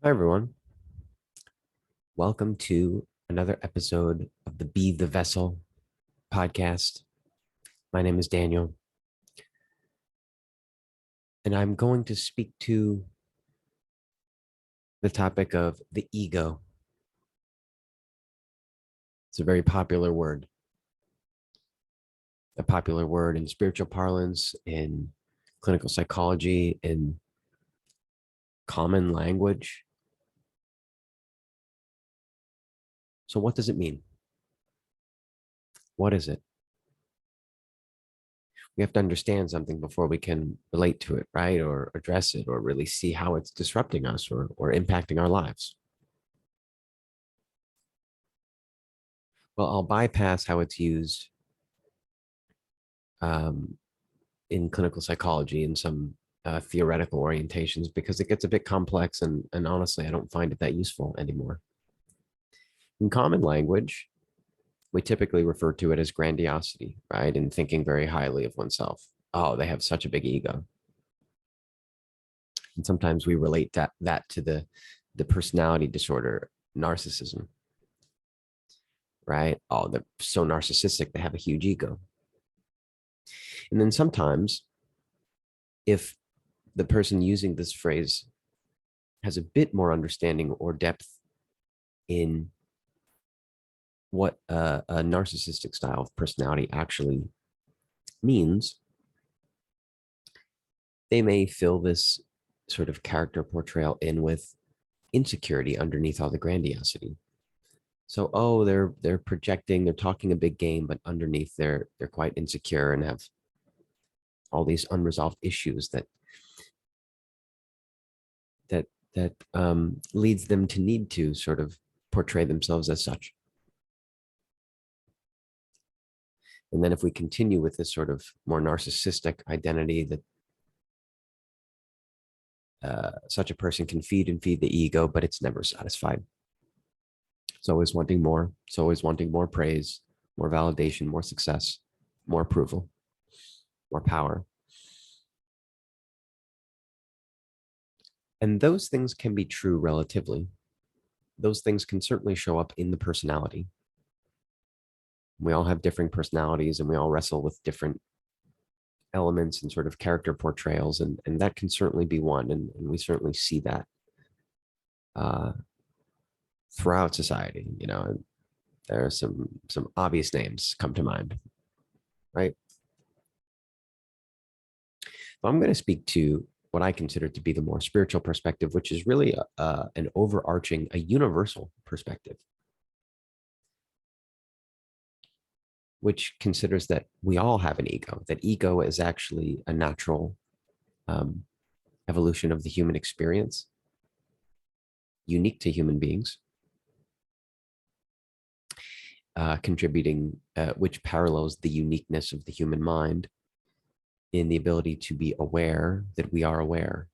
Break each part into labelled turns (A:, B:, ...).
A: Hi, everyone. Welcome to another episode of the Be the Vessel podcast. My name is Daniel, and I'm going to speak to the topic of the ego. It's a very popular word in spiritual parlance, in clinical psychology, in common language. So, what does it mean? What is it? We have to understand something before we can relate to it, right? Or address it, or really see how it's disrupting us or impacting our lives. Well, I'll bypass how it's used um, in clinical psychology and some theoretical orientations because it gets a bit complex and honestly, I don't find it that useful anymore. In common language, we typically refer to it as grandiosity, right? And thinking very highly of oneself. Oh, they have such a big ego. And sometimes we relate that to the personality disorder, narcissism, right? Oh, they're so narcissistic, they have a huge ego. And then sometimes, if the person using this phrase has a bit more understanding or depth in what a narcissistic style of personality actually means, they may fill this sort of character portrayal in with insecurity underneath all the grandiosity. So, oh, they're projecting, they're talking a big game, but underneath they're quite insecure and have all these unresolved issues that leads them to need to sort of portray themselves as such. And then if we continue with this sort of more narcissistic identity that such a person can feed and feed the ego, but it's never satisfied. It's always wanting more. It's always wanting more praise, more validation, more success, more approval, more power. And those things can be true relatively. Those things can certainly show up in the personality. We all have different personalities and we all wrestle with different elements and sort of character portrayals. And that can certainly be one. And we certainly see that uh, throughout society. There are some obvious names come to mind, right? So I'm going to speak to what I consider to be the more spiritual perspective, which is really an overarching, a universal perspective, which considers that we all have an ego, that ego is actually a natural um, evolution of the human experience, unique to human beings, contributing, which parallels the uniqueness of the human mind in the ability to be aware that we are aware.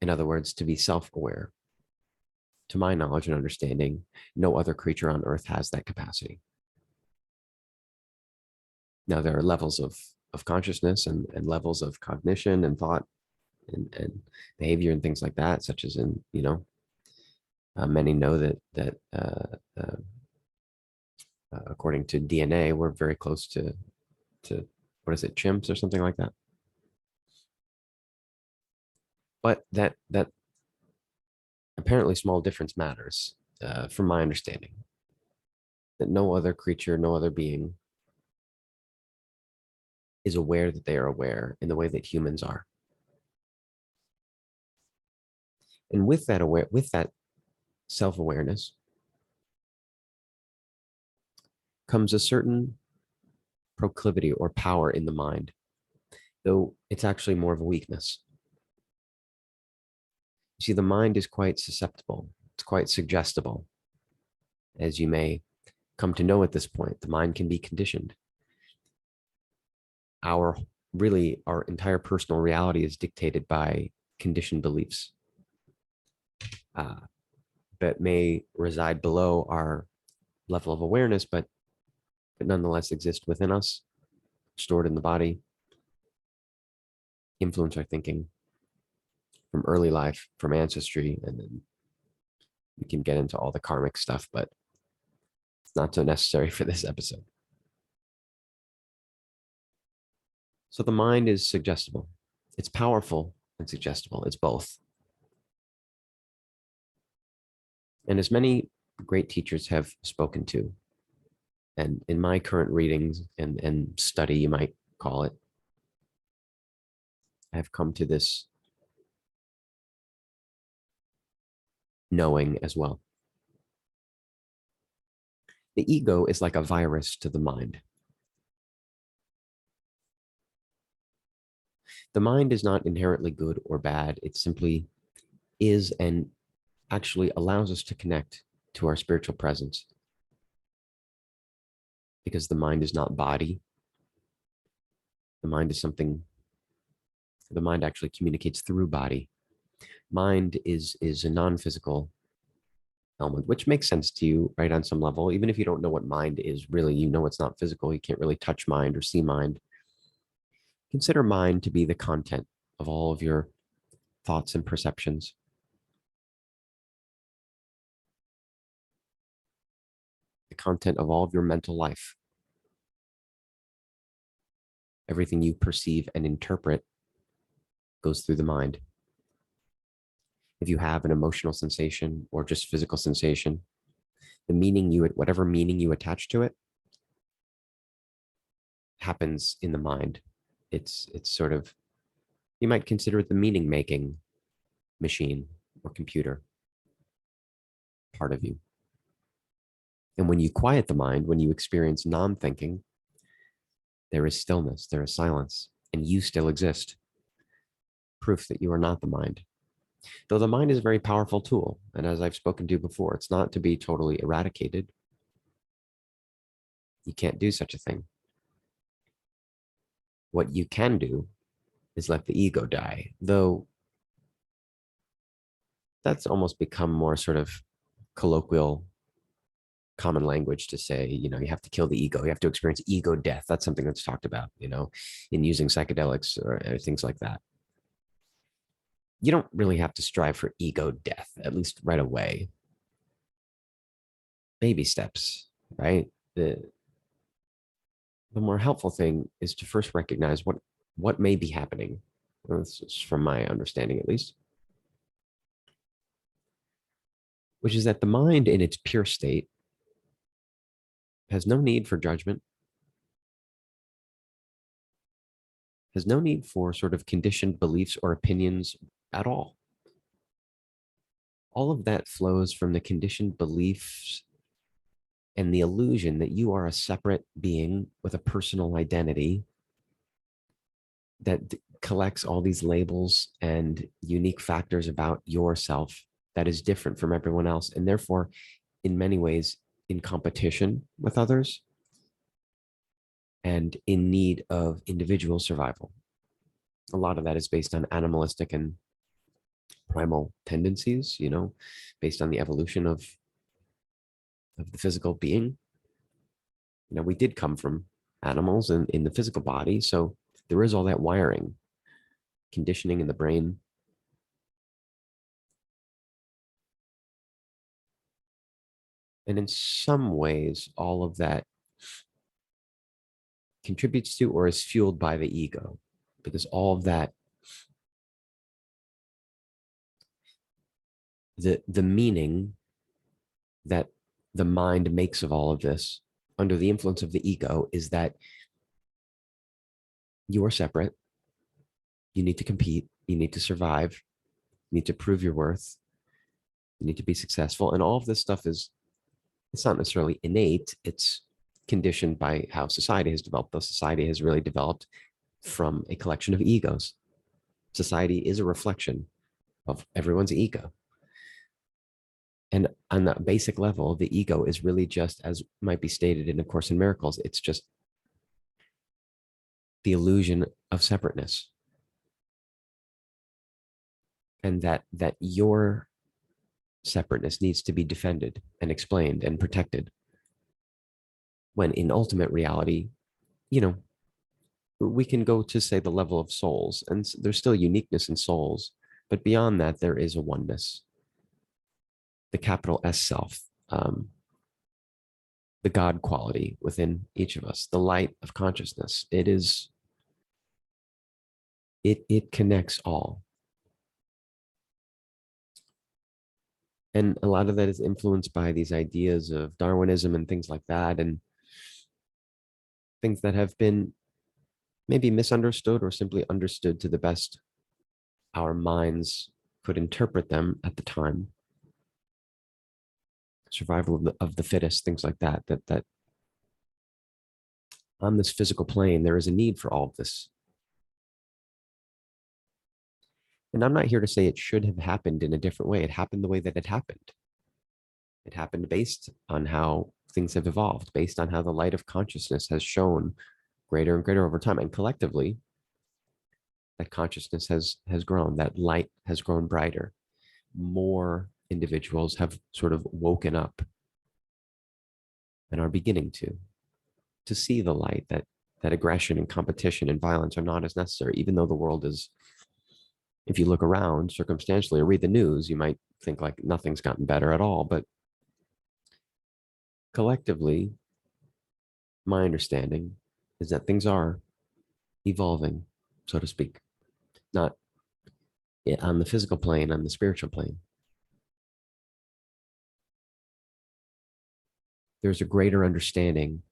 A: In other words, to be self-aware. To my knowledge and understanding, no other creature on earth has that capacity. Now, there are levels of consciousness and levels of cognition and thought and behavior and things like that, such as many know that according to DNA, we're very close to what is it, chimps or something like that. But that apparently small difference matters, from my understanding, that no other creature, no other being is aware that they are aware in the way that humans are. And with that self-awareness comes a certain proclivity or power in the mind, though it's actually more of a weakness. You see, the mind is quite susceptible. It's quite suggestible. As you may come to know at this point, the mind can be conditioned. Our our entire personal reality is dictated by conditioned beliefs uh, that may reside below our level of awareness, but nonetheless exist within us, stored in the body, influence our thinking from early life, from ancestry, and then We can get into all the karmic stuff, but it's not so necessary for this episode. So the mind is suggestible. It's powerful and suggestible. It's both. And as many great teachers have spoken to, and in my current readings and study, you might call it, I've come to this knowing as well. The ego is like a virus to the mind. The mind is not inherently good or bad. It simply is and actually allows us to connect to our spiritual presence, because the mind is not body. The mind is something, the mind actually communicates through body. Mind is a non-physical element, which makes sense to you, right? On some level, even if you don't know what mind is really, you know it's not physical. You can't really touch mind or see mind. Consider mind to be the content of all of your thoughts and perceptions. The content of all of your mental life. Everything you perceive and interpret goes through the mind. If you have an emotional sensation or just physical sensation, the meaning whatever meaning you attach to it happens in the mind. It's sort of, you might consider it the meaning making machine or computer part of you. And when you quiet the mind, when you experience non-thinking, there is stillness, there is silence, and you still exist. Proof that you are not the mind. Though the mind is a very powerful tool, and as I've spoken to before, it's not to be totally eradicated. You can't do such a thing. What you can do is let the ego die, though that's almost become more sort of colloquial, common language to say, you have to kill the ego. You have to experience ego death. That's something that's talked about, in using psychedelics or things like that. You don't really have to strive for ego death, at least right away. Baby steps, right? The more helpful thing is to first recognize what may be happening. Well, this is from my understanding, at least, which is that the mind in its pure state has no need for judgment, has no need for sort of conditioned beliefs or opinions at all. All of that flows from the conditioned beliefs and the illusion that you are a separate being with a personal identity that collects all these labels and unique factors about yourself that is different from everyone else, and therefore, in many ways, in competition with others and in need of individual survival. A lot of that is based on animalistic and primal tendencies, based on the evolution of the physical being. We did come from animals in the physical body, so there is all that wiring, conditioning in the brain. And in some ways, all of that contributes to or is fueled by the ego, because all of that, the meaning that the mind makes of all of this under the influence of the ego is that you are separate. You need to compete. You need to survive. You need to prove your worth. You need to be successful. And all of this stuff it's not necessarily innate. It's conditioned by how society has developed. Though society has really developed from a collection of egos. Society is a reflection of everyone's ego. And on that basic level, the ego is really just, as might be stated in A Course in Miracles, it's just the illusion of separateness. And that your separateness needs to be defended and explained and protected. When in ultimate reality, we can go to, say, the level of souls, and there's still uniqueness in souls, but beyond that, there is a oneness. the capital S self, the God quality within each of us, the light of consciousness. It connects all. And a lot of that is influenced by these ideas of Darwinism and things like that, and things that have been maybe misunderstood or simply understood to the best our minds could interpret them at the time. Survival of the fittest, things like that, that on this physical plane, there is a need for all of this. And I'm not here to say it should have happened in a different way. It happened the way that it happened. It happened based on how things have evolved, based on how the light of consciousness has shown greater and greater over time. And collectively, that consciousness has grown, that light has grown brighter. More individuals have sort of woken up and are beginning to see the light, that aggression and competition and violence are not as necessary, even though the world is, if you look around circumstantially or read the news, you might think like nothing's gotten better at all. But collectively, my understanding is that things are evolving, so to speak, not on the physical plane, on the spiritual plane. There's a greater understanding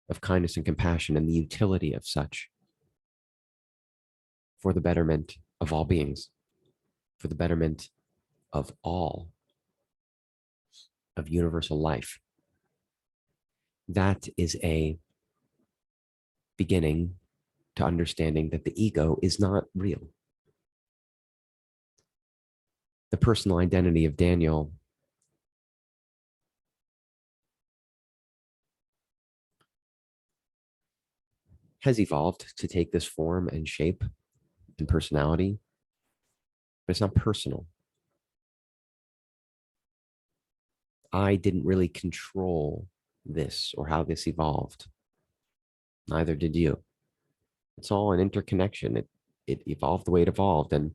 A: of kindness and compassion and the utility of such for the betterment of all beings, for the betterment of all of universal life. That is a beginning to understanding that the ego is not real. The personal identity of Daniel has evolved to take this form and shape and personality, but it's not personal. I didn't really control this or how this evolved. Neither did you. It's all an interconnection. It evolved the way it evolved. And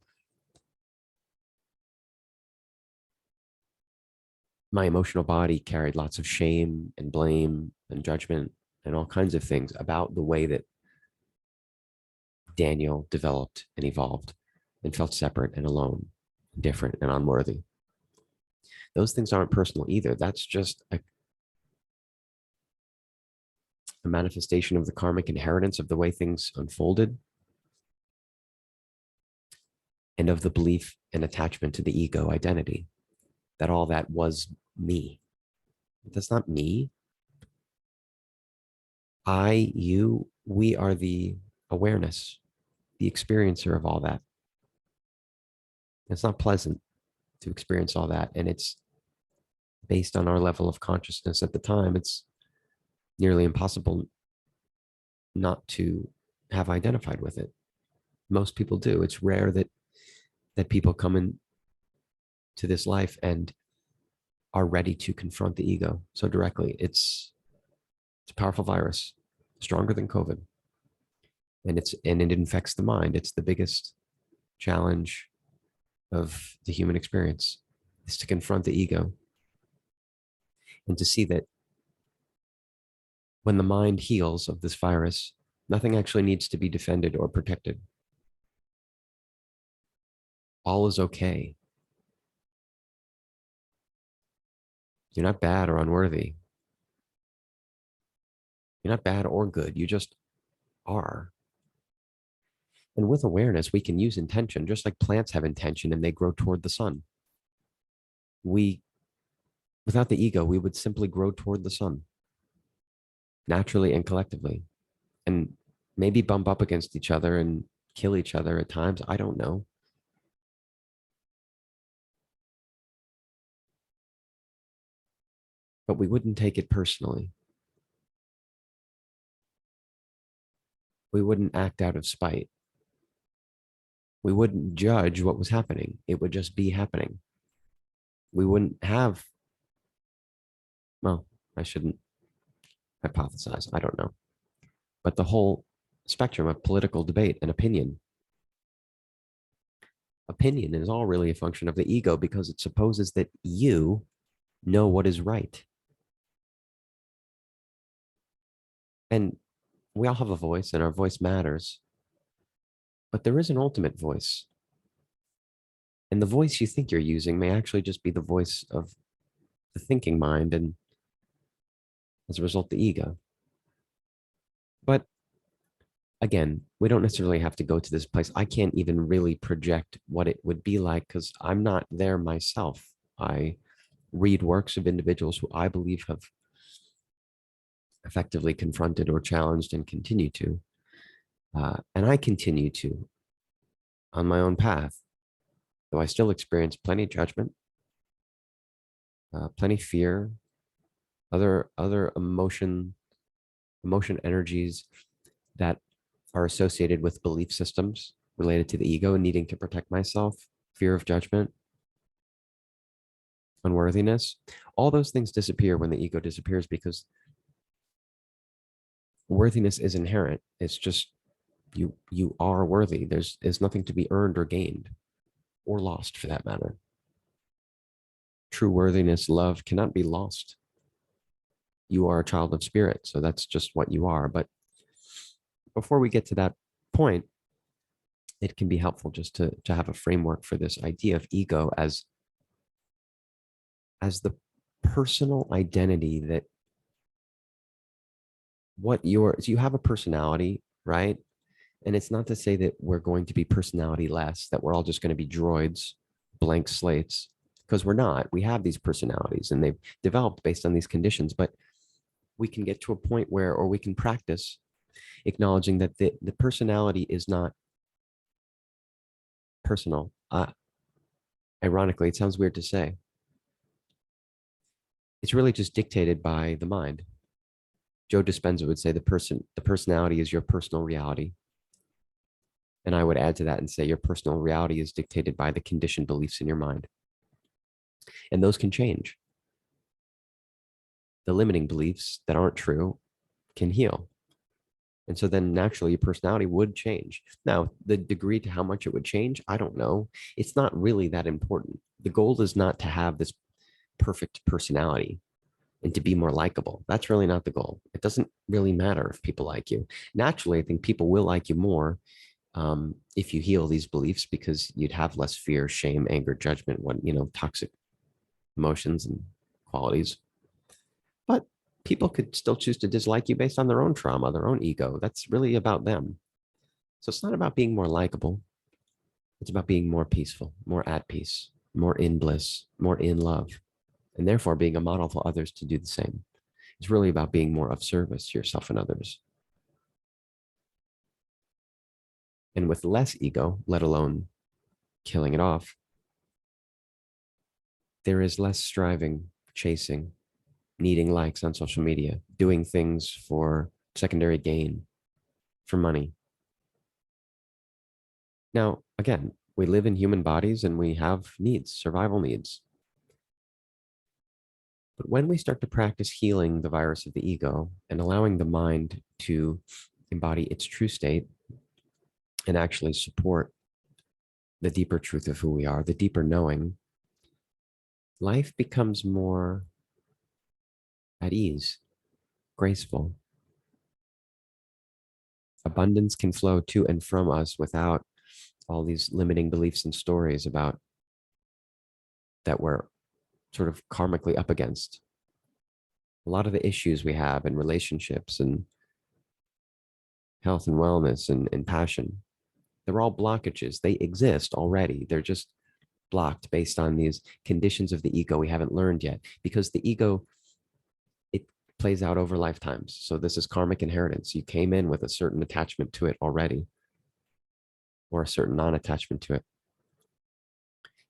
A: my emotional body carried lots of shame and blame and judgment and all kinds of things about the way that Daniel developed and evolved and felt separate and alone, different and unworthy. Those things aren't personal either. That's just a manifestation of the karmic inheritance of the way things unfolded and of the belief and attachment to the ego identity, that all that was me. That's not me. I, you, we are the awareness, the experiencer of all that. It's not pleasant to experience all that. And it's based on our level of consciousness at the time. It's nearly impossible not to have identified with it. Most people do. It's rare that people come into this life and are ready to confront the ego so directly. It's a powerful virus, stronger than COVID. And it infects the mind. It's the biggest challenge of the human experience, is to confront the ego and to see that when the mind heals of this virus, nothing actually needs to be defended or protected. All is okay. You're not bad or unworthy. You're not bad or good. You just are. And with awareness, we can use intention, just like plants have intention and they grow toward the sun. Without the ego, we would simply grow toward the sun, naturally and collectively, and maybe bump up against each other and kill each other at times. I don't know. But we wouldn't take it personally. We wouldn't act out of spite. We wouldn't judge what was happening. It would just be happening. We wouldn't have, well, I shouldn't hypothesize. I don't know. But the whole spectrum of political debate and opinion opinion is all really a function of the ego because it supposes that you know what is right. And we all have a voice and our voice matters, but there is an ultimate voice. And the voice you think you're using may actually just be the voice of the thinking mind and as a result, the ego. But again, we don't necessarily have to go to this place. I can't even really project what it would be like because I'm not there myself. I read works of individuals who I believe have effectively confronted or challenged and continue to. And I continue to on my own path, though I still experience plenty of judgment, plenty of fear, other emotion energies that are associated with belief systems related to the ego and needing to protect myself, fear of judgment, unworthiness. All those things disappear when the ego disappears because worthiness is inherent. It's just you are worthy. There's nothing to be earned or gained or lost for that matter. True worthiness, love cannot be lost. You are a child of spirit, so that's just what you are. But before we get to that point, it can be helpful just to have a framework for this idea of ego as the personal identity that so you have a personality, right? And it's not to say that we're going to be personality less, that we're all just going to be droids, blank slates, because we're not. We have these personalities and they've developed based on these conditions, but we can get to a point where, or we can practice acknowledging that the personality is not personal. Ironically, it sounds weird to say. It's really just dictated by the mind. Joe Dispenza would say the personality is your personal reality. And I would add to that and say your personal reality is dictated by the conditioned beliefs in your mind. And those can change. The limiting beliefs that aren't true can heal. And so then naturally your personality would change. Now, the degree to how much it would change, I don't know. It's not really that important. The goal is not to have this perfect personality and to be more likable. That's really not the goal. It doesn't really matter if people like you. Naturally, I think people will like you more if you heal these beliefs because you'd have less fear, shame, anger, judgment, toxic emotions and qualities. But people could still choose to dislike you based on their own trauma, their own ego. That's really about them. So it's not about being more likable. It's about being more peaceful, more at peace, more in bliss, more in love, and therefore being a model for others to do the same. It's really about being more of service to yourself and others. And with less ego, let alone killing it off, there is less striving, chasing, needing likes on social media, doing things for secondary gain, for money. Now, again, we live in human bodies and we have needs, survival needs. But when we start to practice healing the virus of the ego and allowing the mind to embody its true state and actually support the deeper truth of who we are, the deeper knowing, life becomes more at ease, graceful. Abundance can flow to and from us without all these limiting beliefs and stories about that we're sort of karmically up against. A lot of the issues we have in relationships and health and wellness and passion, they're all blockages. They exist already. They're just blocked based on these conditions of the ego we haven't learned yet because the ego, it plays out over lifetimes. So this is karmic inheritance. You came in with a certain attachment to it already or a certain non-attachment to it.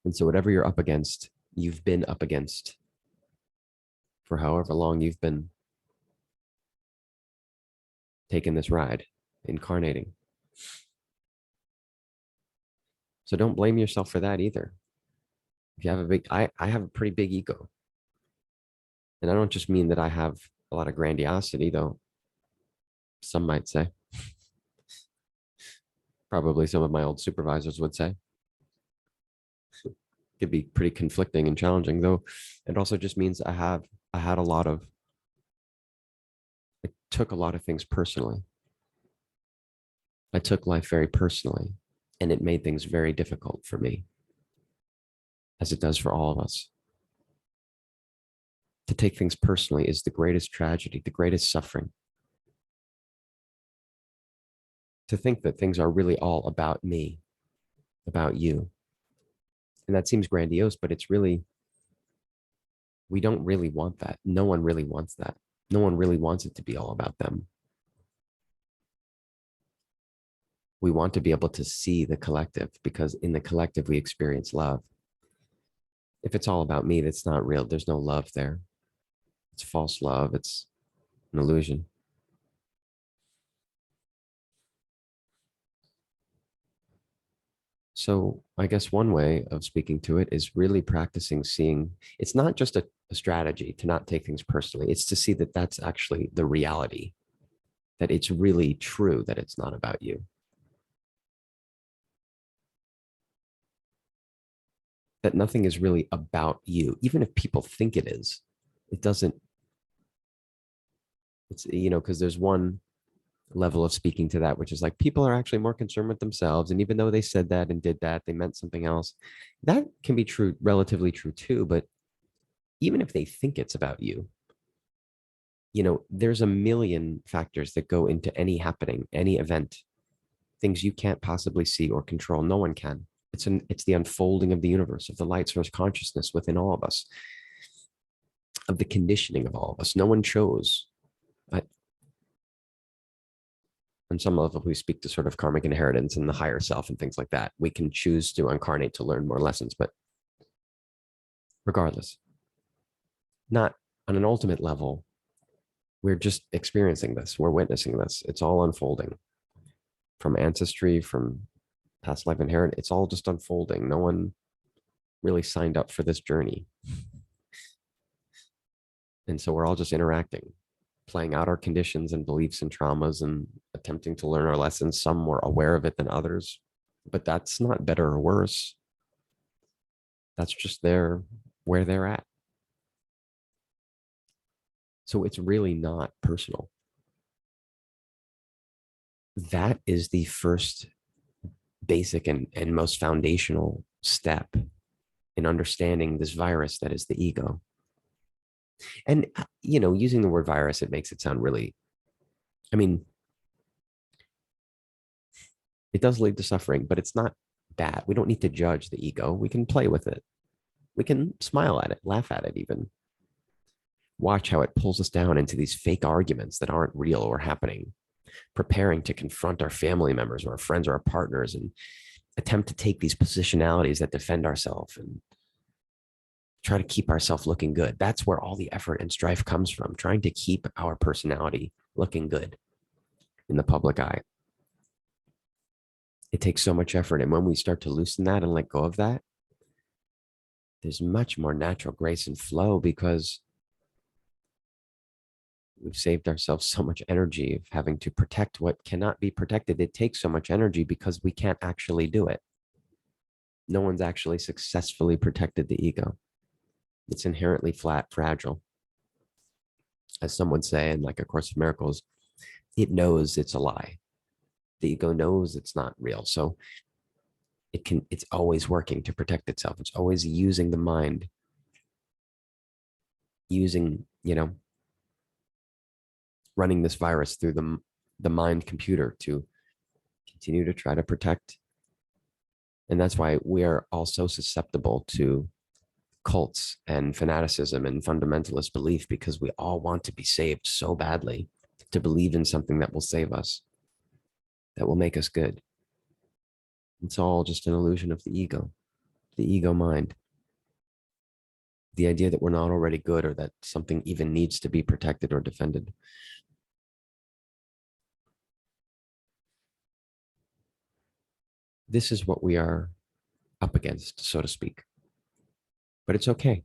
A: And so whatever you're up against, you've been up against for however long you've been taking this ride, incarnating. So don't blame yourself for that either. If you have I have a pretty big ego. And I don't just mean that I have a lot of grandiosity, though some might say. Probably some of my old supervisors would say. Could be pretty conflicting and challenging, though. It also just means I had a lot of, I took a lot of things personally. I took life very personally, and it made things very difficult for me, as it does for all of us. To take things personally is the greatest tragedy, the greatest suffering. To think that things are really all about me, about you. And that seems grandiose, but it's really, we don't really want that. No one really wants that. No one really wants it to be all about them. We want to be able to see the collective because in the collective, we experience love. If it's all about me, that's not real. There's no love there. It's false love. It's an illusion. So I guess one way of speaking to it is really practicing seeing it's not just a strategy to not take things personally. It's to see that that's actually the reality, that it's really true that it's not about you, that nothing is really about you. Even if people think it is, it doesn't, it's, because there's one level of speaking to that, which is like people are actually more concerned with themselves. And even though they said that and did that, they meant something else. That can be true, relatively true too. But even if they think it's about you, there's a million factors that go into any happening, any event, things you can't possibly see or control. No one can. It's the unfolding of the universe, of the light source consciousness within all of us, of the conditioning of all of us. No one chose. I, on some level, we speak to sort of karmic inheritance and the higher self and things like that. We can choose to incarnate to learn more lessons, but regardless, not on an ultimate level, we're just experiencing this. We're witnessing this. It's all unfolding from ancestry, from past life inheritance. It's all just unfolding. No one really signed up for this journey. And so we're all just interacting, playing out our conditions and beliefs and traumas and attempting to learn our lessons. Some more aware of it than others, but that's not better or worse. That's just where they're at. So it's really not personal. That is the first basic and most foundational step in understanding this virus that is the ego. And, using the word virus, it makes it sound really, I mean, it does lead to suffering, but it's not bad. We don't need to judge the ego. We can play with it. We can smile at it, laugh at it, even watch how it pulls us down into these fake arguments that aren't real or happening, preparing to confront our family members or our friends or our partners and attempt to take these positionalities that defend ourselves and try to keep ourselves looking good. That's where all the effort and strife comes from, trying to keep our personality looking good in the public eye. It takes so much effort. And when we start to loosen that and let go of that, there's much more natural grace and flow because we've saved ourselves so much energy of having to protect what cannot be protected. It takes so much energy because we can't actually do it. No one's actually successfully protected the ego. It's inherently flat, fragile. As some would say in like A Course of Miracles, it knows it's a lie. The ego knows it's not real. So it's always working to protect itself. It's always using the mind, using, running this virus through the mind computer to continue to try to protect. And that's why we are all so susceptible to cults and fanaticism and fundamentalist belief, because we all want to be saved so badly, to believe in something that will save us, that will make us good. It's all just an illusion of the ego mind, the idea that we're not already good or that something even needs to be protected or defended. This is what we are up against, so to speak. But it's okay.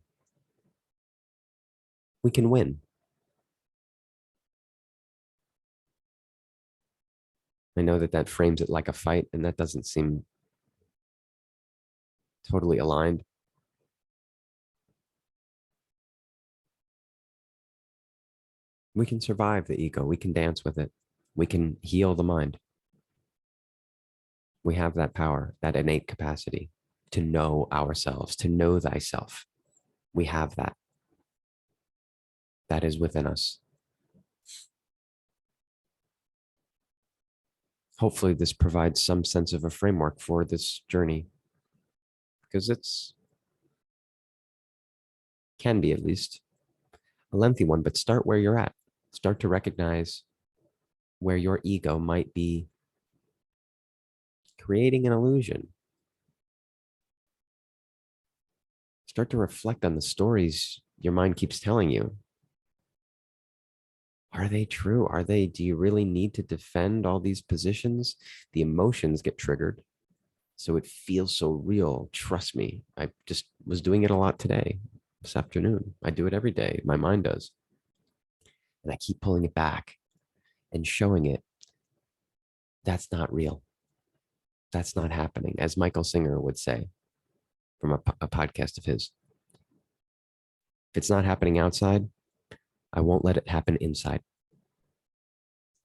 A: We can win. I know that frames it like a fight, and that doesn't seem totally aligned, we can survive the ego. We can dance with it. We can heal the mind. We have that power, that innate capacity to know ourselves, to know thyself. We have that. That is within us. Hopefully, this provides some sense of a framework for this journey, because it's can be at least a lengthy one, but start where you're at. Start to recognize where your ego might be creating an illusion. Start to reflect on the stories your mind keeps telling you. Are they true? Do you really need to defend all these positions? The emotions get triggered. So it feels so real. Trust me. I just was doing it a lot today, this afternoon. I do it every day. My mind does. And I keep pulling it back and showing it. That's not real. That's not happening. As Michael Singer would say from a podcast of his, if it's not happening outside, I won't let it happen inside.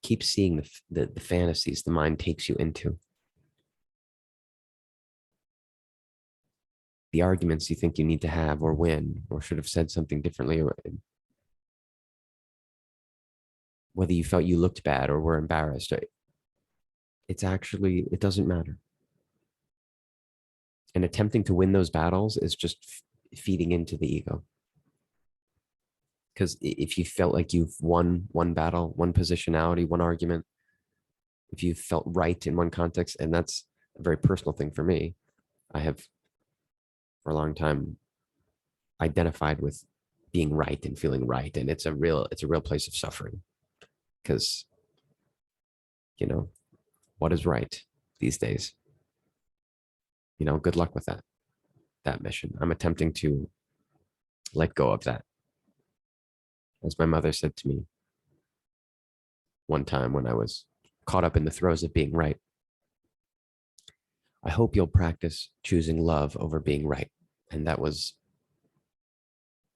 A: Keep seeing the fantasies the mind takes you into, the arguments you think you need to have or win or should have said something differently, or whether you felt you looked bad or were embarrassed. It doesn't matter. And attempting to win those battles is just feeding into the ego. Because if you felt like you've won one battle, one positionality, one argument, if you felt right in one context, and that's a very personal thing for me, I have for a long time identified with being right and feeling right. And it's a real place of suffering, because, what is right these days? Good luck with that mission. I'm attempting to let go of that. As my mother said to me one time when I was caught up in the throes of being right, I hope you'll practice choosing love over being right. And that was,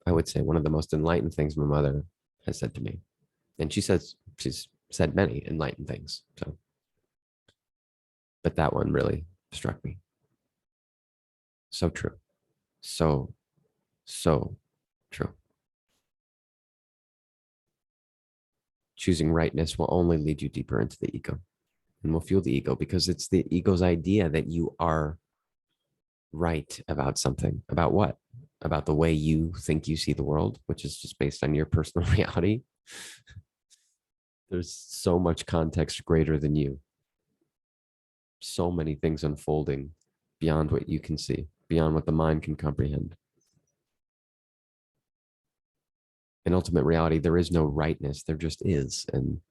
A: I would say, one of the most enlightened things my mother has said to me. And she's said many enlightened things. So, but that one really struck me. So true. So, so true. Choosing rightness will only lead you deeper into the ego and will fuel the ego, because it's the ego's idea that you are right about something. About what? About the way you think you see the world, which is just based on your personal reality. There's so much context greater than you. So many things unfolding beyond what you can see, beyond what the mind can comprehend. In ultimate reality, there is no rightness, there just is. And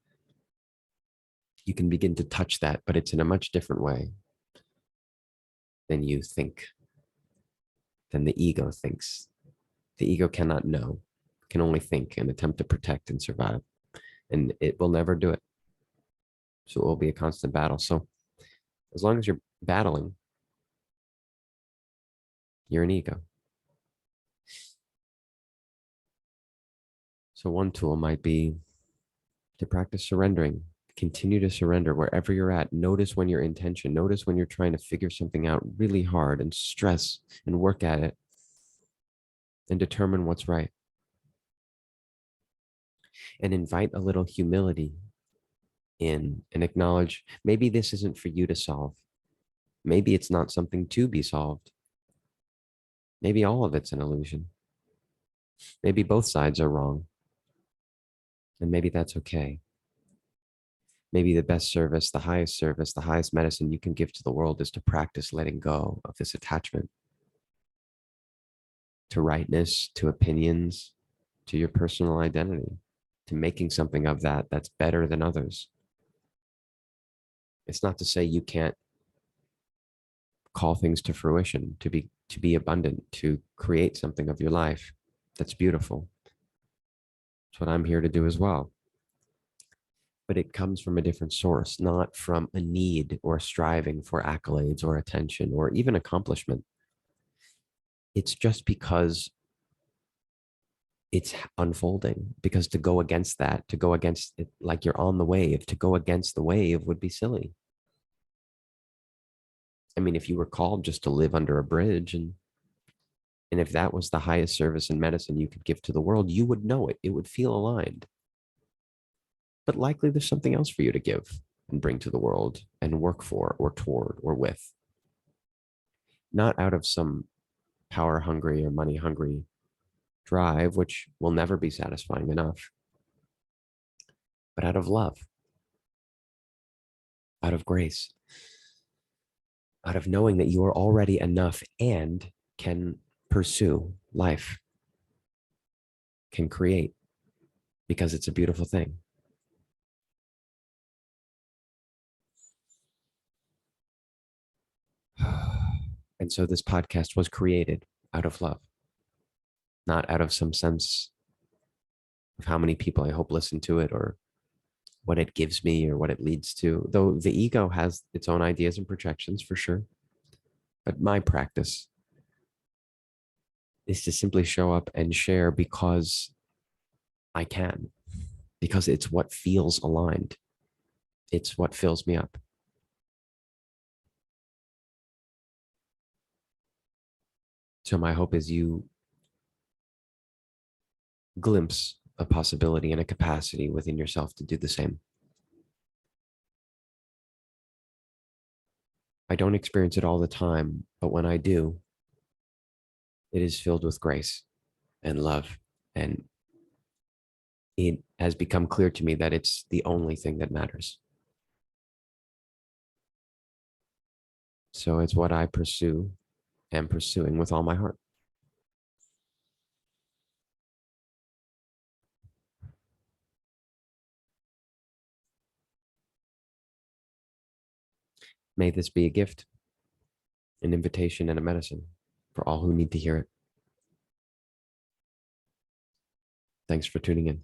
A: you can begin to touch that, but it's in a much different way than you think, than the ego thinks. The ego cannot know, can only think and attempt to protect and survive. And it will never do it. So it will be a constant battle. So as long as you're battling, you're an ego. So one tool might be to practice surrendering. Continue to surrender wherever you're at. Notice when you're in tension. Notice when you're trying to figure something out really hard and stress and work at it and determine what's right. And invite a little humility in and acknowledge maybe this isn't for you to solve. Maybe it's not something to be solved. Maybe all of it's an illusion. Maybe both sides are wrong. And maybe that's okay. Maybe the best service, the highest medicine you can give to the world is to practice letting go of this attachment to rightness, to opinions, to your personal identity, to making something of that that's better than others. It's not to say you can't call things to fruition, to be abundant, to create something of your life that's beautiful. That's what I'm here to do as well. But it comes from a different source, not from a need or striving for accolades or attention or even accomplishment. It's just because it's unfolding. Because to go against that, to go against it, like you're on the wave, to go against the wave would be silly. I mean, if you were called just to live under a bridge and if that was the highest service in medicine you could give to the world, you would know it. It would feel aligned. But likely there's something else for you to give and bring to the world and work for or toward or with. Not out of some power hungry or money hungry drive, which will never be satisfying enough, but out of love, out of grace, out of knowing that you are already enough and can pursue life, can create, because it's a beautiful thing. And so this podcast was created out of love, not out of some sense of how many people I hope listen to it or what it gives me or what it leads to. Though the ego has its own ideas and projections for sure. But my practice is to simply show up and share because I can, because it's what feels aligned. It's what fills me up. So my hope is you glimpse a possibility and a capacity within yourself to do the same. I don't experience it all the time, but when I do, it is filled with grace and love. And it has become clear to me that it's the only thing that matters. So it's what I pursue and pursuing with all my heart. May this be a gift, an invitation, and a medicine for all who need to hear it. Thanks for tuning in.